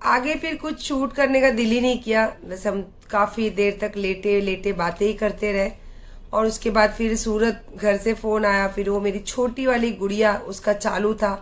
आगे फिर कुछ शूट करने का दिल ही नहीं किया। बस हम काफी देर तक लेटे लेटे बातें ही करते रहे। और उसके बाद फिर सूरत घर से फोन आया। फिर वो मेरी छोटी वाली गुड़िया, उसका चालू था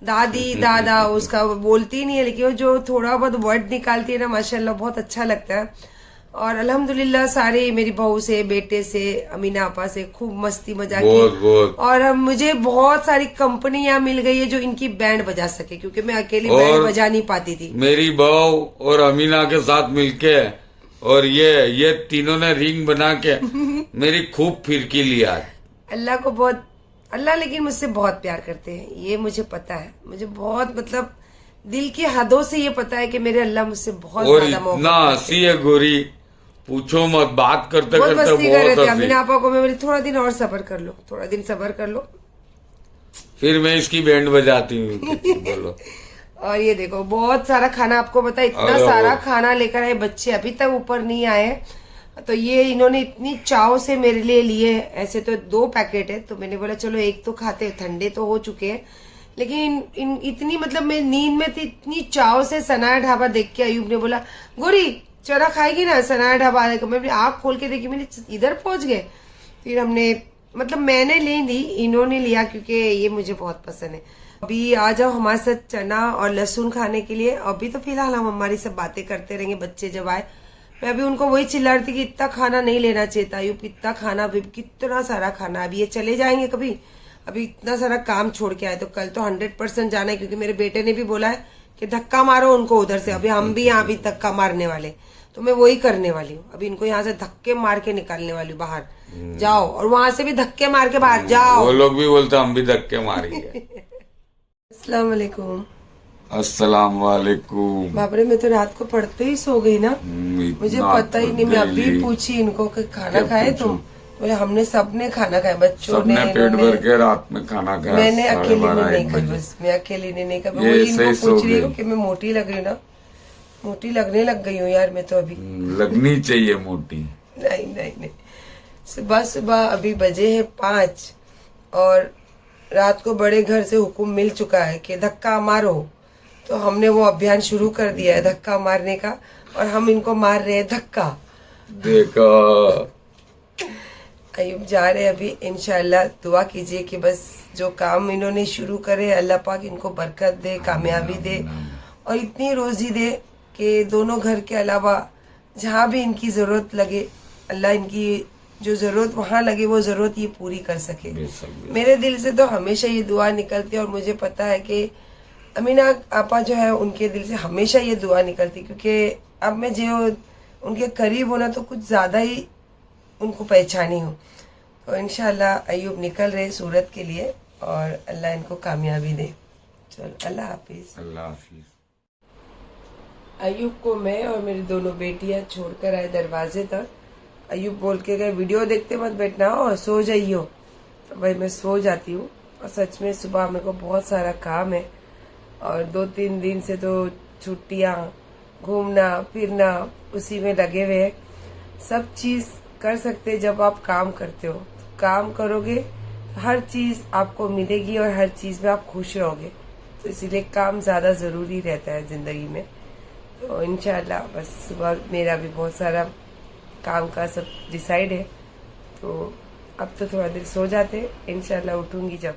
दादी दादा, उसका वो बोलती नहीं है लेकिन वो जो थोड़ा बहुत वर्ड निकालती है ना, माशाल्लाह बहुत अच्छा लगता है। और अल्हम्दुलिल्लाह सारे मेरी बहू से, बेटे से, अमीना आपा से खूब मस्ती मजाक की। और अब मुझे बहुत सारी कंपनियां मिल गई है जो इनकी बैंड बजा सके, क्योंकि मैं अकेली बैंड बजा नहीं पाती थी। मेरी बहू और अमीना के साथ मिलके और ये तीनों ने रिंग बना के मेरी खूब फिरकी लिया है। अल्लाह को बहुत, अल्लाह लेकिन मुझसे बहुत प्यार करते हैं, ये मुझे पता है। मुझे बहुत मतलब दिल की हदों से ये पता है कि मेरे अल्लाह मुझसे बहुत ज्यादा मोहब्बत इतना हंसी है गोरी, पूछो मत। बात करते बहुत करते मस्ती कर रहे थे। बहुत अमीना आपा को मैं बोली थोड़ा दिन और सब्र कर लो, थोड़ा दिन सब्र कर लो, फिर मैं इसकी बैंड बजाती हूँ। बोलो। और ये देखो बहुत सारा खाना, आपको पता है इतना सारा खाना लेकर आए, बच्चे अभी तक ऊपर नहीं आए। तो ये इन्होंने इतनी चाव से मेरे लिए लिए। ऐसे तो 2 पैकेट है, तो मैंने बोला चलो एक तो खाते, ठंडे तो हो चुके हैं। लेकिन इतनी मतलब मैं नींद में थी, इतनी चाव से सनाया ढाबा देख के अयूब ने बोला गोरी चरा खाएगी ना सनाया ढाबा। मैं आँख खोल के देखी, मैंने इधर पहुंच गए। फिर हमने मतलब मैंने ले ली, इन्होंने लिया क्योंकि ये मुझे बहुत पसंद है। अभी आ जाओ हमारे साथ चना और लहसुन खाने के लिए। अभी तो फिलहाल हम हमारी सब बातें करते रहेंगे, बच्चे जब आए। मैं अभी उनको वही चिल्ला रही थी कि इतना खाना नहीं लेना चाहिए था अयूब, इतना खाना, अभी कितना सारा खाना। अभी ये चले जाएंगे कभी, अभी इतना सारा काम छोड़ के आए, तो कल तो 100% जाना है, क्योंकि मेरे बेटे ने भी बोला है कि धक्का मारो उनको उधर से। अभी हम भी यहाँ भी धक्का मारने वाले, तो मैं वही करने वाली हूँ। अभी इनको यहाँ से धक्के मार के निकालने वाली हूँ बाहर, जाओ, और वहां से भी धक्के मार के बाहर जाओ। वो लोग भी बोलते हम भी धक्के मारेंगे। अस्सलाम वालेकुम। अस्सलाम वालेकुम। बापरे, मैं तो रात को पढ़ते ही सो गई ना, मुझे पता ही नहीं। मैं अभी पूछी इनको कि खाना खाए तुम? बोले हमने सबने खाना खाया, बच्चों ने, पेट भर के रात में खाना खाया। मैंने अकेले ने नहीं खाई, बस मैं अकेले ने नहीं खाई। मैं इनको पूछ रही हूँ कि मैं मोटी लग रही ना, मोटी लगने लग गई हूँ यार मैं तो। अभी लगनी चाहिए मोटी। नहीं नहीं नहीं, सुबह सुबह अभी बजे है 5 और रात को बड़े घर से हुक्म मिल चुका है कि धक्का मारो। तो हमने वो अभियान शुरू कर दिया है धक्का मारने का, और हम इनको मार रहे हैं धक्का। देखो अयूब जा रहे हैं अभी, इंशाल्लाह दुआ कीजिए कि बस जो काम इन्होंने शुरू करे अल्लाह पाक इनको बरकत दे, कामयाबी दे, और इतनी रोजी दे कि दोनों घर के अलावा जहाँ भी इनकी जरूरत लगे, अल्लाह इनकी जो जरूरत वहाँ लगे वो जरूरत ये पूरी कर सके। मेरे दिल से तो हमेशा ये दुआ निकलती है, और मुझे पता है कि अमीना आपा जो है उनके दिल से हमेशा ये दुआ निकलती, क्योंकि अब मैं जो उनके करीब होना तो कुछ ज्यादा ही उनको पहचानी हूँ। तो इंशाल्लाह अयूब निकल रहे सूरत के लिए, और अल्लाह इनको कामयाबी दे। चलो अल्लाह हाफिज। अल्लाह हाफिज। अयूब को मैं और मेरी दोनों बेटियां छोड़कर आए दरवाजे तक। अयूब बोल के गए वीडियो देखते मत बैठना और सो जाइयो। तो भाई मैं सो जाती हूँ, और सच में सुबह मेरे को बहुत सारा काम है, और 2-3 दिन से तो छुट्टियाँ, घूमना फिरना उसी में लगे हुए हैं। सब चीज कर सकते जब आप काम करते हो। काम करोगे हर चीज आपको मिलेगी, और हर चीज में आप खुश रहोगे। तो इसीलिए काम ज्यादा जरूरी रहता है जिंदगी में। तो इंशाल्लाह बस सुबह मेरा भी बहुत सारा काम का सब डिसाइड है, तो अब तो थोड़ा देर सो जाते, इंशाल्लाह उठूंगी जब।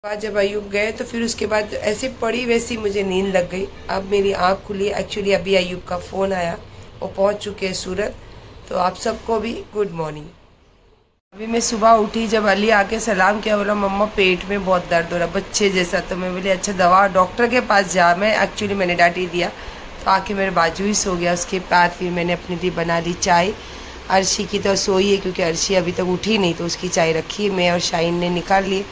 जब अयूब गए तो फिर उसके बाद ऐसे पड़ी वैसी मुझे नींद लग गई। अब मेरी आंख खुली। एक्चुअली अभी अयूब का फोन आया, वो पहुंच चुके हैं सूरत। तो आप सबको भी गुड मॉर्निंग। अभी मैं सुबह उठी, जब अली आके सलाम किया, बोला मम्मा पेट में बहुत दर्द हो रहा बच्चे जैसा। तो मैं बोली अच्छा दवा डॉक्टर के पास जा। मैंने डांट ही दिया, तो आके मेरे बाजू ही सो गया। उसके बाद फिर मैंने अपने लिए बना ली चाय। अर्शी की तो सोई है, क्योंकि अर्शी अभी तक उठी नहीं, तो उसकी चाय रखी है। मैं और शाहीन ने निकाल ली।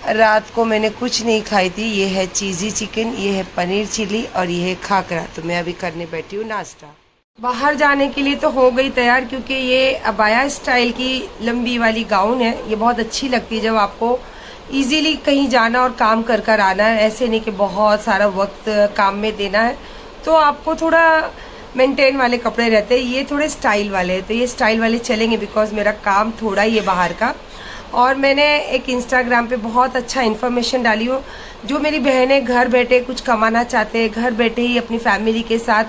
रात को मैंने कुछ नहीं खाई थी। ये है चीज़ी चिकन, ये है पनीर चिली, और ये है खाकरा। तो मैं अभी करने बैठी हूँ नाश्ता। बाहर जाने के लिए तो हो गई तैयार, क्योंकि ये अबाया स्टाइल की लंबी वाली गाउन है। ये बहुत अच्छी लगती है जब आपको इजीली कहीं जाना और काम कर कर आना है। ऐसे नहीं कि बहुत सारा वक्त काम में देना है, तो आपको थोड़ा मेंटेन वाले कपड़े रहते हैं। ये थोड़े स्टाइल वाले हैं, तो ये स्टाइल वाले चलेंगे, बिकॉज मेरा काम थोड़ा ही है बाहर का। और मैंने एक इंस्टाग्राम पे बहुत अच्छा इन्फॉर्मेशन डाली हो, जो मेरी बहनें घर बैठे कुछ कमाना चाहते हैं, घर बैठे ही अपनी फैमिली के साथ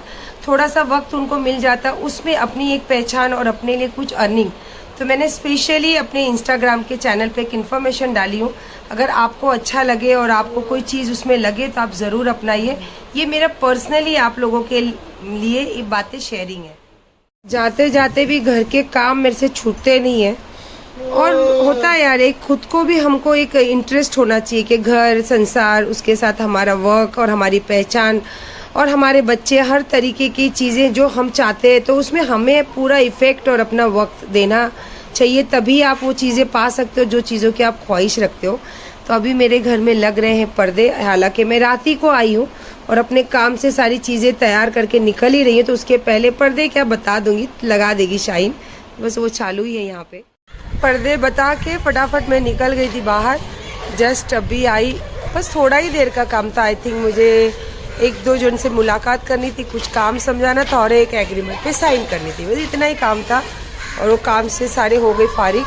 थोड़ा सा वक्त उनको मिल जाता, उसमें अपनी एक पहचान और अपने लिए कुछ अर्निंग। तो मैंने स्पेशली अपने इंस्टाग्राम के चैनल पे एक इन्फॉर्मेशन डाली हूँ। अगर आपको अच्छा लगे और आपको कोई चीज़ उसमें लगे तो आप ज़रूर अपनाइए। ये मेरा पर्सनली आप लोगों के लिए ये बातें शेयरिंग है। जाते जाते भी घर के काम मेरे से छूटते नहीं है। और होता है यार, एक खुद को भी हमको एक इंटरेस्ट होना चाहिए कि घर संसार, उसके साथ हमारा वर्क और हमारी पहचान और हमारे बच्चे, हर तरीके की चीज़ें जो हम चाहते हैं, तो उसमें हमें पूरा इफेक्ट और अपना वक्त देना चाहिए, तभी आप वो चीज़ें पा सकते हो जो चीज़ों की आप ख्वाहिश रखते हो। तो अभी मेरे घर में लग रहे हैं पर्दे, हालांकि मैं रात ही को आई हूँ और अपने काम से सारी चीज़ें तैयार करके निकल ही रही है, तो उसके पहले पर्दे क्या बता दूंगी, लगा देगी शाइन, बस वो चालू ही है यहाँ पे। पर्दे बता के फटाफट मैं निकल गई थी बाहर, जस्ट अभी आई, बस थोड़ा ही देर का काम था। आई थिंक मुझे एक दो जन से मुलाकात करनी थी, कुछ काम समझाना था और एक एग्रीमेंट पे साइन करनी थी, बस इतना ही काम था। और वो काम से सारे हो गए फारिग।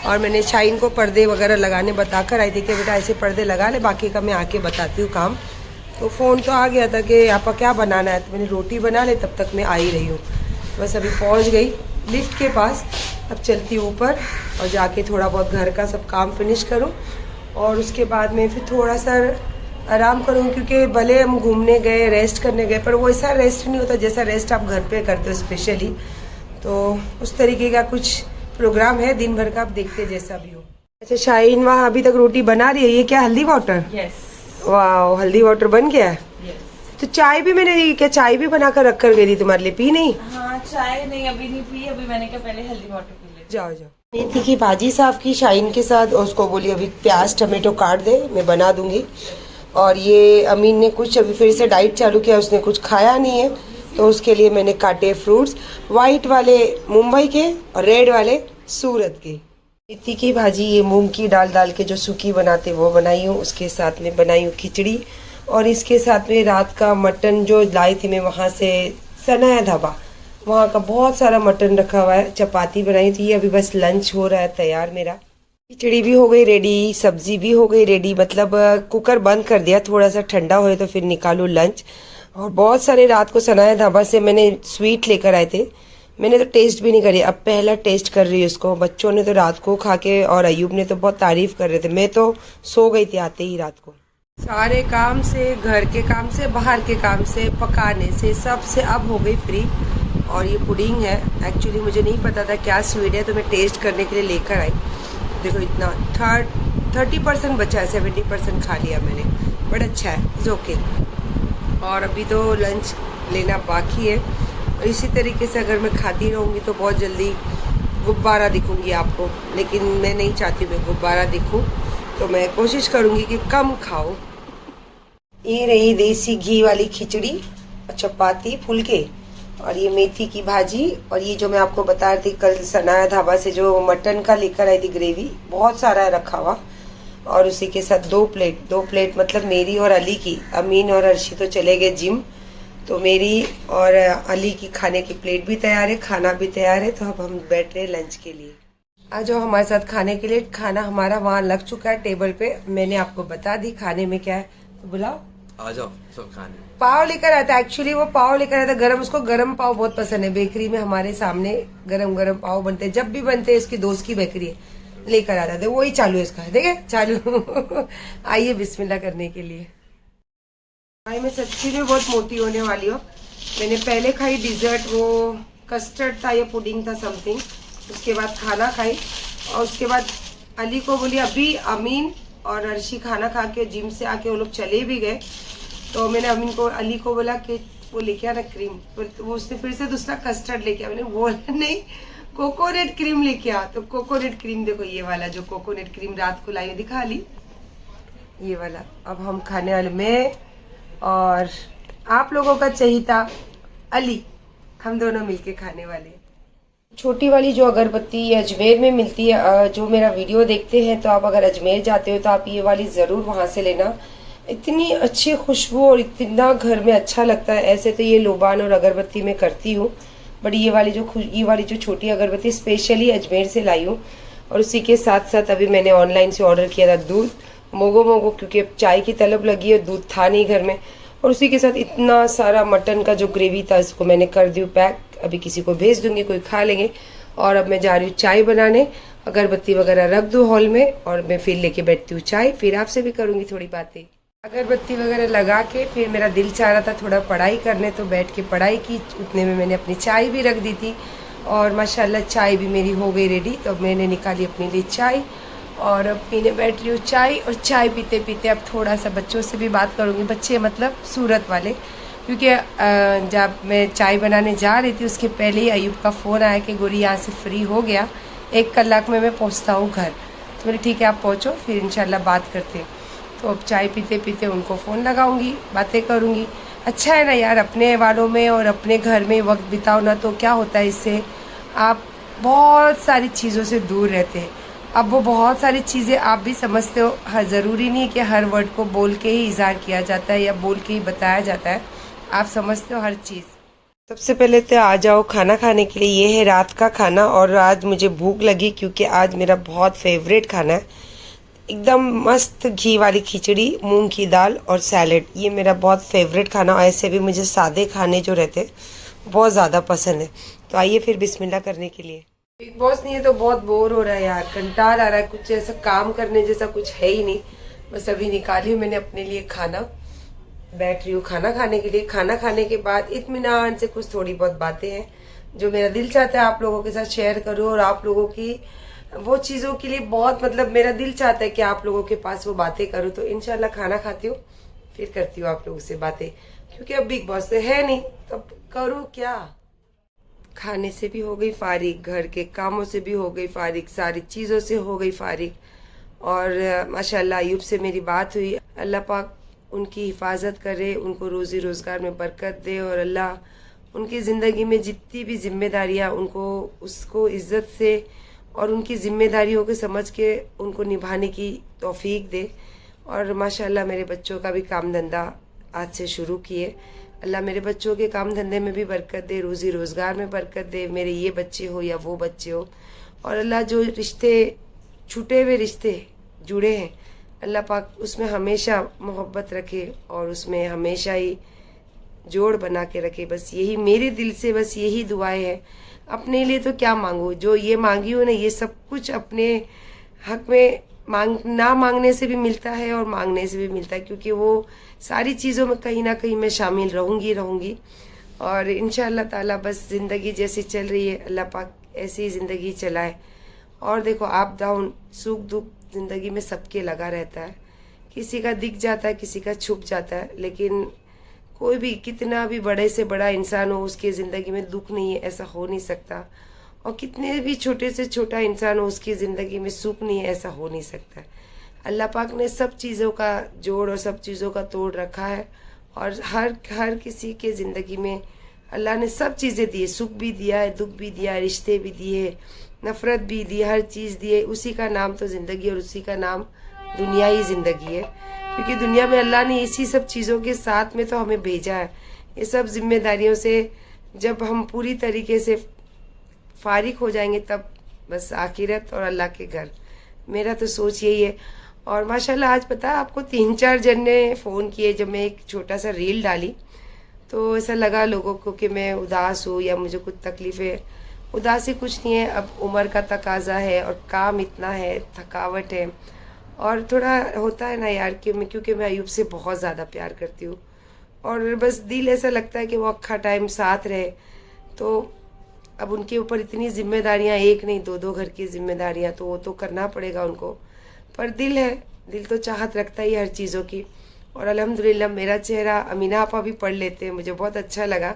और मैंने शाइन को पर्दे वगैरह लगाने बताकर आई थी कि बेटा ऐसे पर्दे लगा ले, बाकी का मैं आके बताती हूँ काम। तो फ़ोन तो आ गया था कि आपका क्या बनाना है, तो मैंने रोटी बना ले, तब तक मैं आ ही रही हूँ। बस अभी पहुँच गई लिफ्ट के पास, अब चलती हूँ ऊपर और जाके थोड़ा बहुत घर का सब काम फिनिश करूँ और उसके बाद में फिर थोड़ा सा आराम करूँ, क्योंकि भले हम घूमने गए, रेस्ट करने गए, पर वो ऐसा रेस्ट नहीं होता जैसा रेस्ट आप घर पे करते हो स्पेशली। तो उस तरीके का कुछ प्रोग्राम है दिन भर का, आप देखते जैसा भी हो। अच्छा शाहीन वहाँ अभी तक रोटी बना रही है, ये क्या हल्दी वाटर? यस। वाह, हल्दी वाटर बन गया है। तो चाय भी मैंने क्या चाय भी बनाकर रख कर गई थी तुम्हारे लिए, पी नहीं? हाँ, चाय नहीं अभी नहीं पी, अभी मैंने कहा पहले हल्दी वाटर पी ले। जाओ जाओ। मेथी की भाजी साफ की शाहीन के साथ, और उसको बोली अभी प्याज टमाटो काट दे, मैं बना दूंगी। और ये अमीन ने कुछ अभी फिर से डाइट चालू किया, उसने कुछ खाया नहीं है, तो उसके लिए मैंने काटे फ्रूट्स, वाइट वाले मुंबई के और रेड वाले सूरत के। मेथी की भाजी ये मूंग की दाल डाल के जो सूखी बनाते वो बनाई हूँ, उसके साथ में बनाई हूँ खिचड़ी, और इसके साथ में रात का मटन जो लाई थी मैं वहाँ से, सनाया ढाबा, वहाँ का बहुत सारा मटन रखा हुआ है, चपाती बनाई थी। अभी बस लंच हो रहा है तैयार मेरा। खिचड़ी भी हो गई रेडी, सब्जी भी हो गई रेडी, मतलब कुकर बंद कर दिया, थोड़ा सा ठंडा होए तो फिर निकालू लंच। और बहुत सारे रात को सनाया ढाबा से मैंने स्वीट लेकर आए थे, मैंने तो टेस्ट भी नहीं करी, अब पहला टेस्ट कर रही है उसको। बच्चों ने तो रात को खा के, और अयूब ने तो बहुत तारीफ कर रहे थे, मैं तो सो गई थी आते ही रात को। सारे काम से, घर के काम से, बाहर के काम से, पकाने से, सब से अब हो गई फ्री। और ये पुडिंग है, एक्चुअली मुझे नहीं पता था क्या स्वीट है, तो मैं टेस्ट करने के लिए लेकर आई। देखो इतना 30% बचा है, 70% खा लिया मैंने, बड़ा अच्छा है, इट्स ओके। और अभी तो लंच लेना बाकी है, और इसी तरीके से अगर मैं खाती रहूँगी तो बहुत जल्दी गुब्बारा दिखूंगी आपको, लेकिन मैं नहीं चाहती मैं गुब्बारा दिखूं, तो मैं कोशिश करूंगी कि कम खाओ। ये रही देसी घी वाली खिचड़ी, चपाती फुलके, और ये मेथी की भाजी, और ये जो मैं आपको बता रही थी कल सनाया ढाबा से जो मटन का लेकर आई थी ग्रेवी, बहुत सारा रखा हुआ, और उसी के साथ दो प्लेट मतलब मेरी और अली की। अमीन और अर्शी तो चले गए जिम, तो मेरी और अली की खाने की प्लेट भी तैयार है, खाना भी तैयार है। तो अब हम बैठ रहे लंच के लिए, आ जाओ हमारे साथ खाने के लिए। खाना हमारा वहाँ लग चुका है टेबल पे, मैंने आपको बता दी खाने में क्या है, तो बुलाओ आ जाओ सब खाने। पाव लेकर आया था, एक्चुअली वो पाव लेकर आया था गरम, उसको गरम पाव बहुत पसंद है। बेकरी में हमारे सामने गरम गरम पाव बनते हैं, जब भी बनते हैं, इसकी दोस्त की बेकरी है, लेकर आता था, वही चालू है इसका, देखे चालू। आइए बिस्मिल्लाह करने के लिए। भाई मैं सच्ची में बहुत मोटी होने वाली हूँ। मैंने पहले खाई डिजर्ट, वो कस्टर्ड था या पुडिंग था समथिंग, उसके बाद खाना खाई, और उसके बाद अली को बोली, अभी अमीन और अर्शी खाना खा के जिम से आके वो लोग चले भी गए, तो मैंने अली को बोला कि वो लेके आना क्रीम, वो उसने फिर से दूसरा कस्टर्ड लेके आ, मैंने बोला नहीं कोकोनट क्रीम लेके आ, तो कोकोनट क्रीम देखो ये वाला जो कोकोनट क्रीम रात को लाई दिखा ली, ये वाला। अब हम खाने वाले, मैं और आप लोगों का चहीता अली, हम दोनों मिलके खाने वाले। छोटी वाली जो अगरबत्ती ये अजमेर में मिलती है, जो मेरा वीडियो देखते हैं तो आप अगर अजमेर जाते हो तो आप ये वाली ज़रूर वहाँ से लेना, इतनी अच्छी खुशबू और इतना घर में अच्छा लगता है। ऐसे तो ये लोबान और अगरबत्ती में करती हूँ, बट ये वाली जो छोटी अगरबत्ती स्पेशली अजमेर से लाई हूँ, और उसी के साथ साथ अभी मैंने ऑनलाइन से ऑर्डर किया था दूध मोगो, क्योंकि अब चाय की तलब लगी है, दूध था नहीं घर में। और उसी के साथ इतना सारा मटन का जो ग्रेवी था इसको मैंने कर दी पैक, अभी किसी को भेज दूंगी, कोई खा लेंगे। और अब मैं जा रही हूँ चाय बनाने, अगरबत्ती वगैरह रख दूँ हॉल में और मैं फिर लेके बैठती हूँ चाय, फिर आपसे भी करूँगी थोड़ी बातें। अगरबत्ती वगैरह लगा के फिर मेरा दिल चाह रहा था थोड़ा पढ़ाई करने, तो बैठ के पढ़ाई की, उतने में मैंने अपनी चाय भी रख दी थी और माशाल्लाह चाय भी मेरी हो गई रेडी। तो अब मैंने निकाली अपने लिए चाय और अब पीने बैठ रही हूँ चाय। और चाय पीते पीते अब थोड़ा सा बच्चों से भी बात करूँगी, बच्चे मतलब सूरत वाले, क्योंकि जब मैं चाय बनाने जा रही थी उसके पहले ही अयूब का फ़ोन आया कि गोरी यहाँ से फ्री हो गया, 1 कलाक में मैं पहुँचता हूँ घर। तो मेरे ठीक है आप पहुँचो, फिर इंशाल्लाह बात करते हैं। तो अब चाय पीते पीते उनको फ़ोन लगाऊंगी, बातें करूंगी। अच्छा है ना यार, अपने वालों में और अपने घर में वक्त बिताओ ना, तो क्या होता है इससे आप बहुत सारी चीज़ों से दूर रहते हैं। अब वो बहुत सारी चीज़ें आप भी समझते हो, हर ज़रूरी नहीं कि हर वर्ड को बोल के ही इज़हार किया जाता है या बोल के ही बताया जाता है, आप समझते हो हर चीज़। सबसे पहले तो आ जाओ खाना खाने के लिए, ये है रात का खाना। और आज मुझे भूख लगी क्योंकि आज मेरा बहुत फेवरेट खाना है, एकदम मस्त घी वाली खिचड़ी, मूंग की दाल और सैलेड। ये मेरा बहुत फेवरेट खाना, और ऐसे भी मुझे सादे खाने जो रहते हैं बहुत ज़्यादा पसंद है। तो आइए फिर बिस्मिल्लाह करने के लिए। बिग बॉस नहीं है तो बहुत बोर हो रहा है यार, कंटाल आ रहा है, कुछ ऐसा काम करने जैसा कुछ है ही नहीं। बस अभी निकाली हूँ मैंने अपने लिए खाना, बैठ रही हूँ खाना खाने के लिए। खाना खाने के बाद इत्मीनान से कुछ थोड़ी बहुत बातें हैं जो मेरा दिल चाहता है आप लोगों के साथ शेयर करूँ, और आप लोगों की वो चीज़ों के लिए बहुत मतलब मेरा दिल चाहता है कि आप लोगों के पास वो बातें करूँ। तो इंशाल्लाह खाना खाती हूँ फिर करती हूँ आप लोगों से बातें, क्योंकि अब बिग बॉस तो है नहीं, तब करूँ क्या। खाने से भी हो गई फारिग, घर के कामों से भी हो गई फारिग, सारी चीज़ों से हो गई फारिग। और माशाल्लाह अयूब से मेरी बात हुई, अल्लाह पाक उनकी हिफाजत करे, उनको रोज़ी रोज़गार में बरकत दे, और अल्लाह उनकी ज़िंदगी में जितनी भी जिम्मेदारियाँ उनको उसको इज़्ज़त से और उनकी जिम्मेदारियों को समझ के उनको निभाने की तौफीक दे। और माशाल्लाह मेरे बच्चों का भी काम धंधा आज से शुरू किए, अल्लाह मेरे बच्चों के काम धंधे में भी बरकत दे, रोज़ी रोज़गार में बरकत दे, मेरे ये बच्चे हो या वो बच्चे हो। और अल्लाह जो रिश्ते छूटे हुए रिश्ते जुड़े हैं, अल्लाह पाक उसमें हमेशा मोहब्बत रखे और उसमें हमेशा ही जोड़ बना के रखे। बस यही मेरे दिल से, बस यही दुआएं हैं। अपने लिए तो क्या मांगू, जो ये मांगी हो ना ये सब कुछ अपने हक में ना मांगने से भी मिलता है और मांगने से भी मिलता है, क्योंकि वो सारी चीज़ों में कहीं ना कहीं मैं शामिल रहूँगी। और इंशाअल्लाह ताला बस ज़िंदगी जैसी चल रही है अल्लाह पाक ऐसी ही ज़िंदगी चलाए। और देखो आप डाउन सुख दुख ज़िंदगी में सबके लगा रहता है, किसी का दिख जाता है, किसी का छुप जाता है, लेकिन कोई भी कितना भी बड़े से बड़ा इंसान हो उसकी ज़िंदगी में दुख नहीं है ऐसा हो नहीं सकता, और कितने भी छोटे से छोटा इंसान हो उसकी ज़िंदगी में सुख नहीं है ऐसा हो नहीं सकता। अल्लाह पाक ने सब चीज़ों का जोड़ और सब चीज़ों का तोड़ रखा है, और हर किसी के ज़िंदगी में अल्लाह ने सब चीज़ें दी है, सुख भी दिया है, दुख भी दिया है, रिश्ते भी दिए, नफ़रत भी दी, हर चीज़ दी है। उसी का नाम तो ज़िंदगी और उसी का नाम दुनिया ही ज़िंदगी है, क्योंकि दुनिया में अल्लाह ने इसी सब चीज़ों के साथ में तो हमें भेजा है। ये सब जिम्मेदारियों से जब हम पूरी तरीके से फारिग हो जाएंगे तब बस आखिरत और अल्लाह के घर, मेरा तो सोच यही है। और माशाल्लाह आज पता है आपको 3-4 जन ने फ़ोन किए जब मैं एक छोटा सा रील डाली, तो ऐसा लगा लोगों को कि मैं उदास हूँ या मुझे कुछ तकलीफ़ें। उदासी कुछ नहीं है, अब उम्र का तकाजा है और काम इतना है, थकावट है, और थोड़ा होता है ना यार कि क्योंकि मैं अयूब से बहुत ज़्यादा प्यार करती हूँ, और बस दिल ऐसा लगता है कि वो अक्खा टाइम साथ रहे। तो अब उनके ऊपर इतनी जिम्मेदारियाँ, एक नहीं 2-2 घर की जिम्मेदारियाँ, तो वो तो करना पड़ेगा उनको, पर दिल है, दिल तो चाहत रखता ही हर चीज़ों की। और अल्हम्दुलिल्लाह मेरा चेहरा अमीना आपा भी पढ़ लेते हैं, मुझे बहुत अच्छा लगा।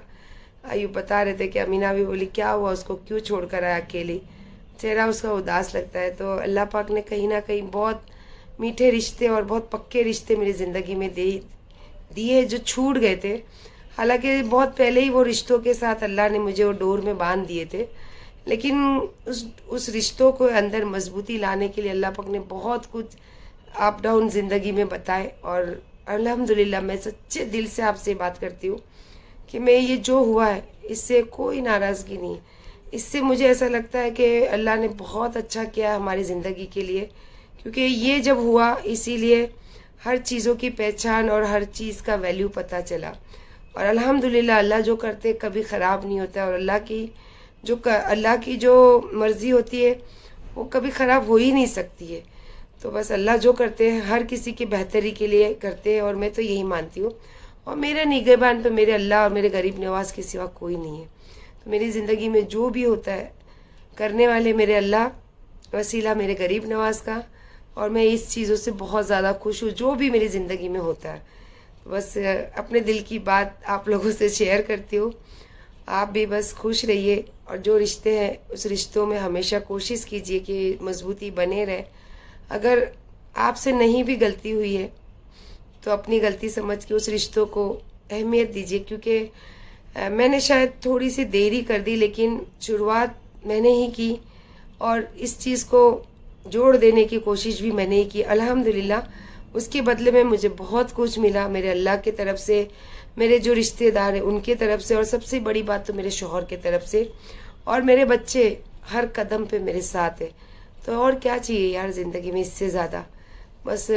अयूब बता रहे थे कि अमीना भी बोली क्या हुआ उसको, क्यों छोड़ कर आया अकेली, चेहरा उसका उदास लगता है। तो अल्लाह पाक ने कहीं ना कहीं बहुत मीठे रिश्ते और बहुत पक्के रिश्ते मेरी ज़िंदगी में दिए जो छूट गए थे। हालांकि बहुत पहले ही वो रिश्तों के साथ अल्लाह ने मुझे वो डोर में बांध दिए थे, लेकिन उस रिश्तों को अंदर मजबूती लाने के लिए अल्लाह पाक ने बहुत कुछ अप डाउन ज़िंदगी में बताए। और अल्हम्दुलिल्लाह मैं सच्चे दिल से आपसे बात करती हूँ कि मैं ये जो हुआ है इससे कोई नाराज़गी नहीं, इससे मुझे ऐसा लगता है कि अल्लाह ने बहुत अच्छा किया हमारी ज़िंदगी के लिए, क्योंकि ये जब हुआ इसीलिए हर चीज़ों की पहचान और हर चीज़ का वैल्यू पता चला। और अल्हम्दुलिल्लाह अल्लाह जो करते कभी ख़राब नहीं होता, और अल्लाह की जो मर्ज़ी होती है वो कभी ख़राब हो ही नहीं सकती है। तो बस अल्लाह जो करते हैं हर किसी की बेहतरी के लिए करते हैं, और मैं तो यही मानती हूँ। और मेरे निगहबान पे मेरे अल्लाह और मेरे गरीब नवाज के सिवा कोई नहीं है। तो मेरी ज़िंदगी में जो भी होता है करने वाले मेरे अल्लाह, वसीला मेरे गरीब नवाज का, और मैं इस चीज़ों से बहुत ज़्यादा खुश हूँ जो भी मेरी ज़िंदगी में होता है। बस अपने दिल की बात आप लोगों से शेयर करती हूँ। आप भी बस खुश रहिए, और जो रिश्ते हैं उस रिश्तों में हमेशा कोशिश कीजिए कि मजबूती बने रहे। अगर आपसे नहीं भी गलती हुई है तो अपनी गलती समझ के उस रिश्तों को अहमियत दीजिए, क्योंकि मैंने शायद थोड़ी सी देरी कर दी, लेकिन शुरुआत मैंने ही की और इस चीज़ को जोड़ देने की कोशिश भी मैंने ही की। अल्हम्दुलिल्लाह उसके बदले में मुझे बहुत कुछ मिला, मेरे अल्लाह की तरफ से, मेरे जो रिश्तेदार हैं उनके तरफ से, और सबसे बड़ी बात तो मेरे शौहर के तरफ से, और मेरे बच्चे हर कदम पे मेरे साथ है। तो और क्या चाहिए यार ज़िंदगी में इससे ज़्यादा। बस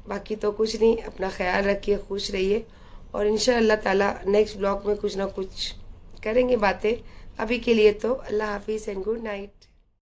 बाकी तो कुछ नहीं। अपना ख्याल रखिए, खुश रहिए, और इंशाअल्लाह ताला नेक्स्ट ब्लॉग में कुछ ना कुछ करेंगे बातें। अभी के लिए तो अल्लाह हाफिज़ एंड गुड नाइट।